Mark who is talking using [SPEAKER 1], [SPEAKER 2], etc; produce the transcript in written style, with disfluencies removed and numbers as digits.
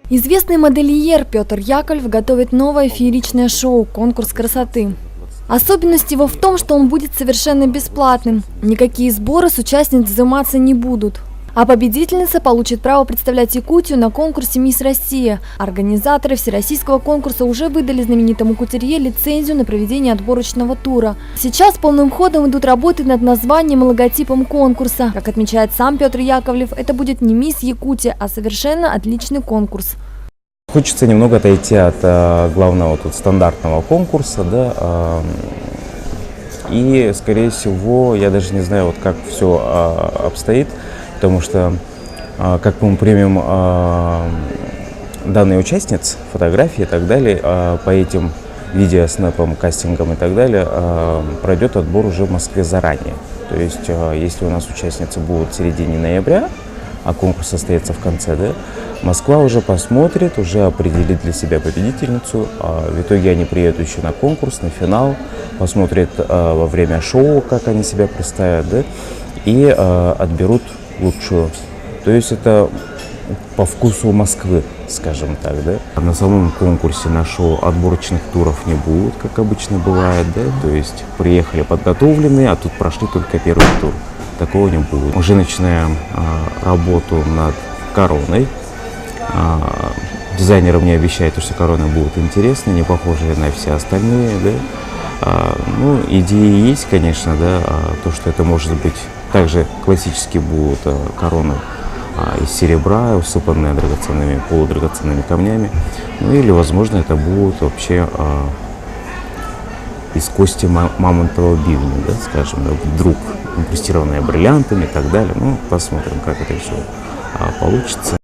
[SPEAKER 1] Известный модельер Петр Яковлев готовит новое фееричное шоу «Конкурс красоты». Особенность его в том, что он будет совершенно бесплатным. Никакие сборы с участниц взиматься не будут. А победительница получит право представлять Якутию на конкурсе «Мисс Россия». Организаторы всероссийского конкурса уже выдали знаменитому кутюрье лицензию на проведение отборочного тура. Сейчас полным ходом идут работы над названием и логотипом конкурса. Как отмечает сам Петр Яковлев, это будет не «Мисс Якутия», а совершенно отличный конкурс.
[SPEAKER 2] Хочется немного отойти от главного стандартного конкурса, да, и, скорее всего, я даже не знаю, как все обстоит, потому что, как мы примем данные участниц, фотографии и так далее, по этим видео, снэпам, кастингам и так далее, пройдет отбор уже в Москве заранее. То есть, если у нас участницы будут в середине ноября, а конкурс состоится в конце, да, Москва уже посмотрит, уже определит для себя победительницу. В итоге они приедут еще на конкурс, на финал, посмотрят во время шоу, как они себя представят, да, и отберут лучшую. То есть это по вкусу Москвы, скажем так, да. На самом конкурсе на шоу отборочных туров не будет, как обычно бывает, да. То есть приехали подготовленные, а тут прошли только первый тур. Такого не будет. Уже начинаем работу над короной. Дизайнеры мне обещают, что корона будет интересной, не похожие на все остальные, да. Ну, идеи есть, конечно, да, то, что это может быть также классически будут короны из серебра, усыпанные драгоценными, полудрагоценными камнями, ну или, возможно, это будут вообще из кости мамонтового бивня, да, скажем, да, вдруг инкрустированные бриллиантами и так далее. Ну, посмотрим, как это все получится.